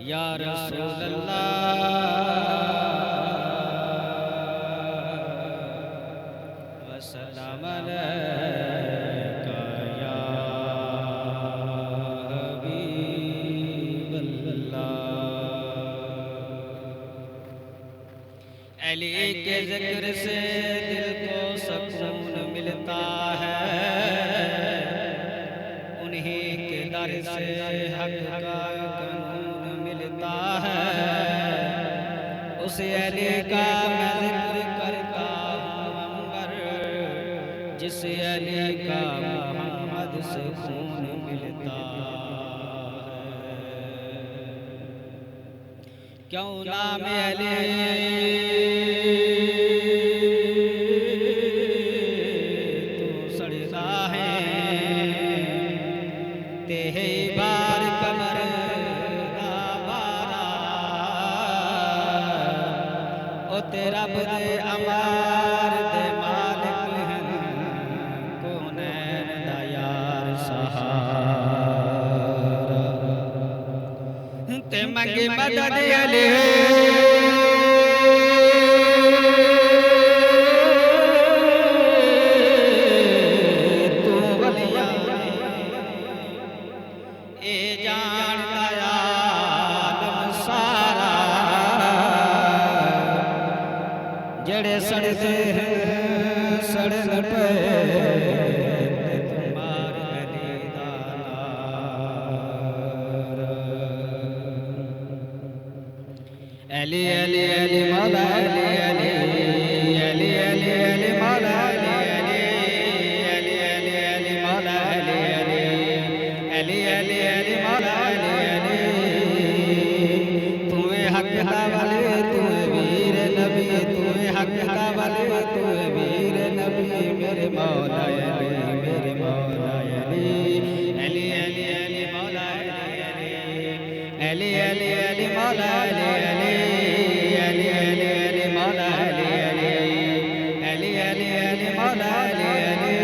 या रसूल अल्लाह वसल्लम अलैका या हबीब अल्लाह। अली के जिक्र से दिल को सुकून मिलता है, उन्हीं के दर से हक का कानून मिलता है। उस अली का मैं जिक्र करता हूँ अंबर, जिस अली का मोहम्मद से खून मिलता है। क्यों नाम अली तेहे बार कमर दाबारा ओ तेरा बदे अमार दे मालिक हैं कौनैन दा यार सहारा। ते मंगी मदद अली जड़े सड़ते हैं सड़न पे तुम्हार अली दा नारा। अली अली अली मौला अली अली अली अली अली मौला अली अली अली अली अली मौला अली अली अली अली अली मौला अली अली। तुम्हें हक दा वाले तुम्हें वीर नबी, तुम्हें हक दा वाले तुम्हें वीर नबी। मेरे मौला अली मेरे मौला अली अली अली अली मौला अली अली अली अली अली मौला अली अली अली अली अली मौला अली अली अली अली अली मौला अली अली।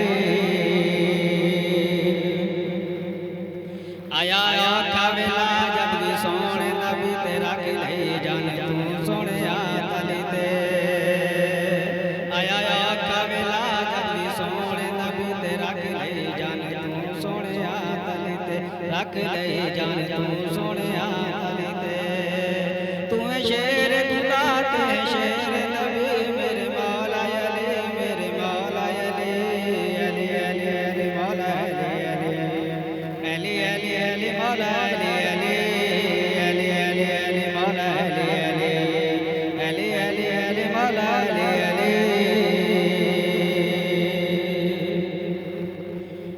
आया आखा वेला जब भी सोने नबी तेरा खिले जान तू सोने तली ते। आया आखा वेला जब भी सोने नबी तेरा खिले जान तू सोने तली ते। रख ले जान तू सोने तली ते। तू शेर खुदा ते शेर नबी मेरे मौला अली मेरे मौला अली अली अली अली मौला अली अली अली अली अली मौला अली अली अली अली अली मौला अली अली अली अली अली मौला अली अली।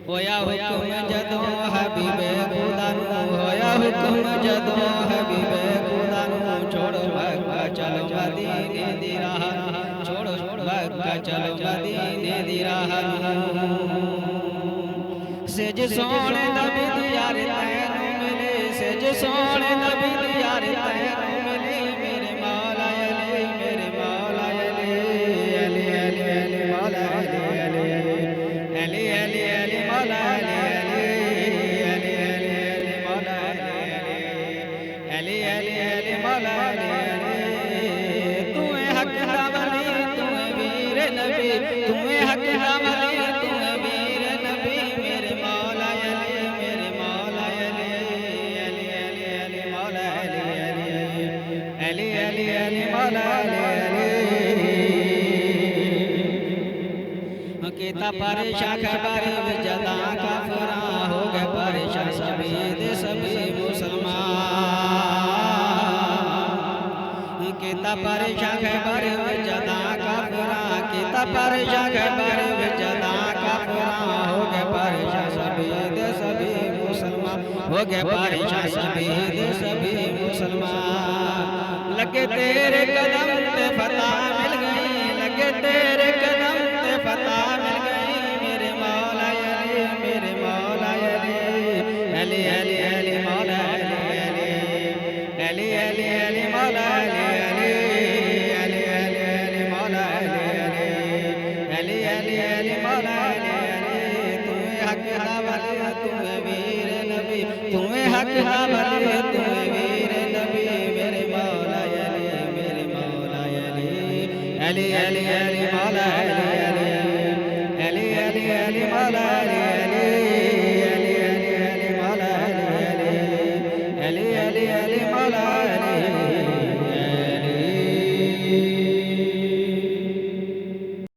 होया हुक्म जदों हबीबे खुदा नू, होया हुक्म जदों हबीबे खुदा नू। छोड़ो मक्का चलो मदीने दी राह, छोड़ो मक्का चलो मदीने दी राह। सेज सोने नबी दी यार तैनू मिले, सेज सोने नबी दी यार तैनू मिले। मेरे मौला अली मेरे मौला अली अली अली अली मौला अली अली अली अली अली मौला अली अली अली अली अली मौला अली अली अली अली मौला अली अली। तुम्हें हक दा वली तुम्हें वीर नबी, तुम्हें हक दा वली तुम्हें वीर नबी। मेरे मौला अली मेरे मौला अली अली अली अली मौला अली अली अली अली अली मौला अली अली। कीता परेशान खबर जदा काफरा हो गए परेशान सभी दे सभी मुसलमान। कीता परेशान खबर जदा काफरा, कीता परेशान खबर जदा काफरा हो गए परेशान सभी दे सभी मुसलमान। हो गए परेशान सभी दे सभी मुसलमान। लगे तेरे कदम पे फतह मिल गई, लगे तेरे कदम पे फतह मिल गई। मेरे मौला अली मेरे मौला अली अली अली अली मौला अली अली अली अली अली मौला अली अली अली अली अली मौला अली अली अली किया भले तू वीर नबी मेरे मौला अली मेरे मौला अली अली अली अली मौला अली अली अली अली अली मौला अली